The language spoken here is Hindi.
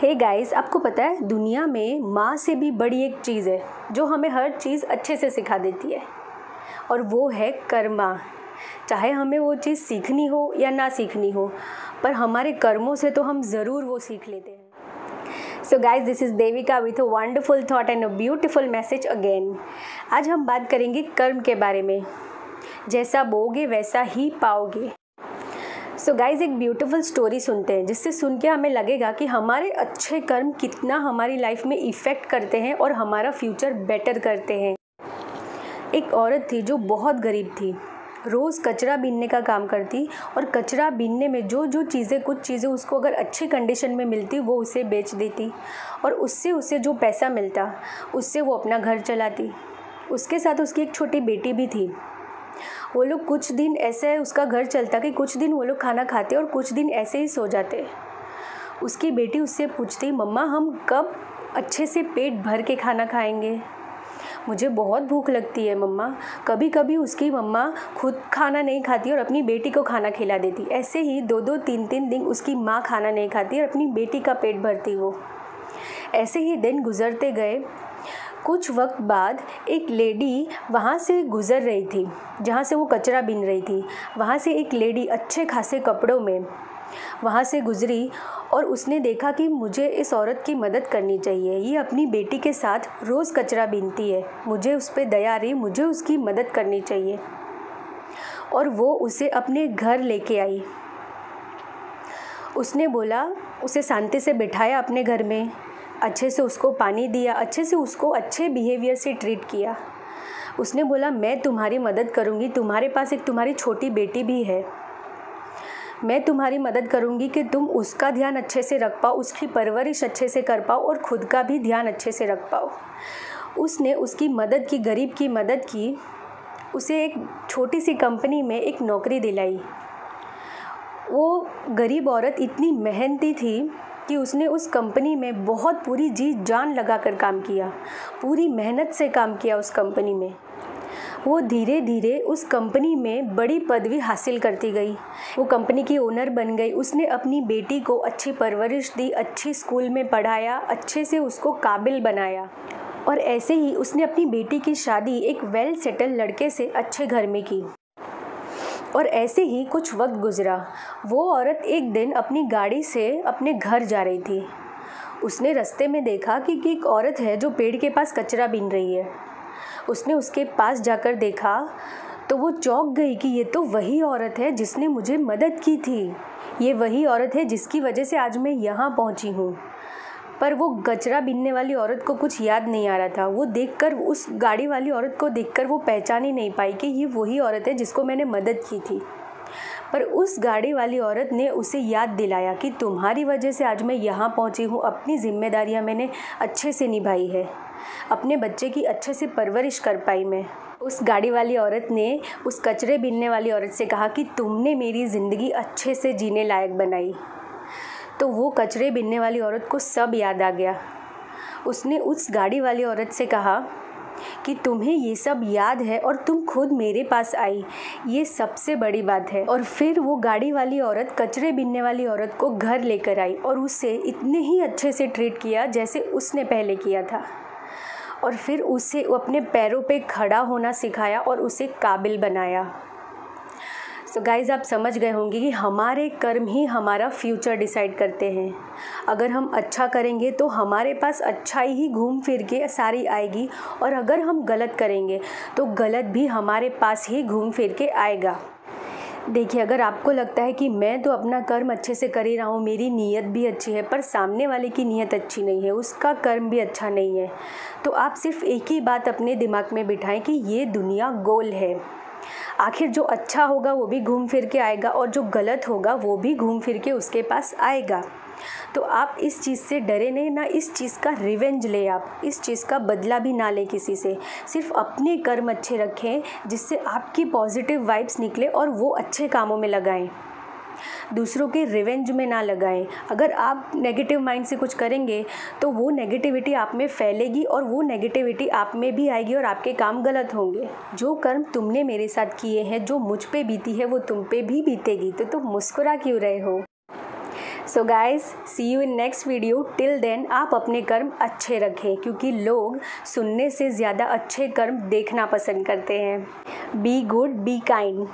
हे गाइस, आपको पता है दुनिया में माँ से भी बड़ी एक चीज़ है जो हमें हर चीज़ अच्छे से सिखा देती है, और वो है कर्मा। चाहे हमें वो चीज़ सीखनी हो या ना सीखनी हो, पर हमारे कर्मों से तो हम ज़रूर वो सीख लेते हैं। So guys, this is Devika with a wonderful thought and a beautiful message again. आज हम बात करेंगे कर्म के बारे में। जैसा बोगे वैसा ही पाओगे। सो गाइज, एक ब्यूटीफुल स्टोरी सुनते हैं जिससे सुन के हमें लगेगा कि हमारे अच्छे कर्म कितना हमारी लाइफ में इफ़ेक्ट करते हैं और हमारा फ्यूचर बेटर करते हैं। एक औरत थी जो बहुत गरीब थी, रोज़ कचरा बीनने का काम करती, और कचरा बीनने में जो जो चीज़ें कुछ चीज़ें उसको अगर अच्छी कंडीशन में मिलती वो उसे बेच देती, और उससे उसे जो पैसा मिलता उससे वो अपना घर चलाती। उसके साथ उसकी एक छोटी बेटी भी थी। वो लोग कुछ दिन ऐसे उसका घर चलता कि कुछ दिन वो लोग खाना खाते और कुछ दिन ऐसे ही सो जाते। उसकी बेटी उससे पूछती, मम्मा हम कब अच्छे से पेट भर के खाना खाएंगे? मुझे बहुत भूख लगती है मम्मा। कभी कभी उसकी मम्मा खुद खाना नहीं खाती और अपनी बेटी को खाना खिला देती। ऐसे ही 2-2, 3-3 दिन उसकी माँ खाना नहीं खाती और अपनी बेटी का पेट भरती वो। ऐसे ही दिन गुजरते गए। कुछ वक्त बाद एक लेडी वहाँ से गुज़र रही थी जहाँ से वो कचरा बीन रही थी। वहाँ से एक लेडी अच्छे खासे कपड़ों में वहाँ से गुज़री और उसने देखा कि मुझे इस औरत की मदद करनी चाहिए। ये अपनी बेटी के साथ रोज़ कचरा बीनती है, मुझे उस पर दया आ रही, मुझे उसकी मदद करनी चाहिए। और वो उसे अपने घर लेके आई। उसने बोला, उसे शांति से बिठाया अपने घर में, अच्छे से उसको पानी दिया, अच्छे से उसको अच्छे बिहेवियर से ट्रीट किया। उसने बोला, मैं तुम्हारी मदद करूँगी, तुम्हारे पास एक तुम्हारी छोटी बेटी भी है, मैं तुम्हारी मदद करूँगी कि तुम उसका ध्यान अच्छे से रख पाओ, उसकी परवरिश अच्छे से कर पाओ और ख़ुद का भी ध्यान अच्छे से रख पाओ। उसने उसकी मदद की, गरीब की मदद की। उसे एक छोटी सी कंपनी में एक नौकरी दिलाई। वो गरीब औरत इतनी मेहनती थी कि उसने उस कंपनी में बहुत पूरी जी जान लगा कर काम किया, पूरी मेहनत से काम किया उस कंपनी में। वो धीरे धीरे उस कंपनी में बड़ी पदवी हासिल करती गई। वो कंपनी की ओनर बन गई। उसने अपनी बेटी को अच्छी परवरिश दी, अच्छी स्कूल में पढ़ाया, अच्छे से उसको काबिल बनाया। और ऐसे ही उसने अपनी बेटी की शादी एक वेल सेटल लड़के से अच्छे घर में की। और ऐसे ही कुछ वक्त गुजरा। वो औरत एक दिन अपनी गाड़ी से अपने घर जा रही थी। उसने रास्ते में देखा कि एक औरत है जो पेड़ के पास कचरा बीन रही है। उसने उसके पास जाकर देखा तो वो चौंक गई कि ये तो वही औरत है जिसने मुझे मदद की थी, ये वही औरत है जिसकी वजह से आज मैं यहाँ पहुँची हूँ। पर वो कचरा बीनने वाली औरत को कुछ याद नहीं आ रहा था। वो देखकर, उस गाड़ी वाली औरत को देखकर वो पहचान ही नहीं पाई कि ये वही औरत है जिसको मैंने मदद की थी। पर उस गाड़ी वाली औरत ने उसे याद दिलाया कि तुम्हारी वजह से आज मैं यहाँ पहुँची हूँ, अपनी जिम्मेदारियाँ मैंने अच्छे से निभाई है, अपने बच्चे की अच्छे से परवरिश कर पाई मैं। उस गाड़ी वाली औरत ने उस कचरे बीनने वाली औरत से कहा कि तुमने मेरी ज़िंदगी अच्छे से जीने लायक बनाई। तो वो कचरे बीनने वाली औरत को सब याद आ गया। उसने उस गाड़ी वाली औरत से कहा कि तुम्हें ये सब याद है और तुम खुद मेरे पास आई, ये सबसे बड़ी बात है। और फिर वो गाड़ी वाली औरत कचरे बीनने वाली औरत को घर लेकर आई और उसे इतने ही अच्छे से ट्रीट किया जैसे उसने पहले किया था। और फिर उसे अपने पैरों पे खड़ा होना सिखाया और उसे काबिल बनाया। सो गाइज़, आप समझ गए होंगे कि हमारे कर्म ही हमारा फ्यूचर डिसाइड करते हैं। अगर हम अच्छा करेंगे तो हमारे पास अच्छाई ही घूम फिर के सारी आएगी, और अगर हम गलत करेंगे तो गलत भी हमारे पास ही घूम फिर के आएगा। देखिए, अगर आपको लगता है कि मैं तो अपना कर्म अच्छे से कर ही रहा हूँ, मेरी नीयत भी अच्छी है, पर सामने वाले की नीयत अच्छी नहीं है, उसका कर्म भी अच्छा नहीं है, तो आप सिर्फ एक ही बात अपने दिमाग में बिठाएं कि ये दुनिया गोल है। आखिर जो अच्छा होगा वो भी घूम फिर के आएगा और जो गलत होगा वो भी घूम फिर के उसके पास आएगा। तो आप इस चीज़ से डरे नहीं, ना इस चीज़ का रिवेंज ले, आप इस चीज़ का बदला भी ना लें किसी से। सिर्फ अपने कर्म अच्छे रखें जिससे आपकी पॉजिटिव वाइब्स निकले और वो अच्छे कामों में लगाएं, दूसरों के रिवेंज में ना लगाएं। अगर आप नेगेटिव माइंड से कुछ करेंगे तो वो नेगेटिविटी आप में फैलेगी और वो नेगेटिविटी आप में भी आएगी और आपके काम गलत होंगे। जो कर्म तुमने मेरे साथ किए हैं, जो मुझ पे बीती है, वो तुम पे भी बीतेगी, तो तुम मुस्कुरा क्यों रहे हो? So guys, see you in next video. Till then आप अपने कर्म अच्छे रखें, क्योंकि लोग सुनने से ज़्यादा अच्छे कर्म देखना पसंद करते हैं। Be good, be kind.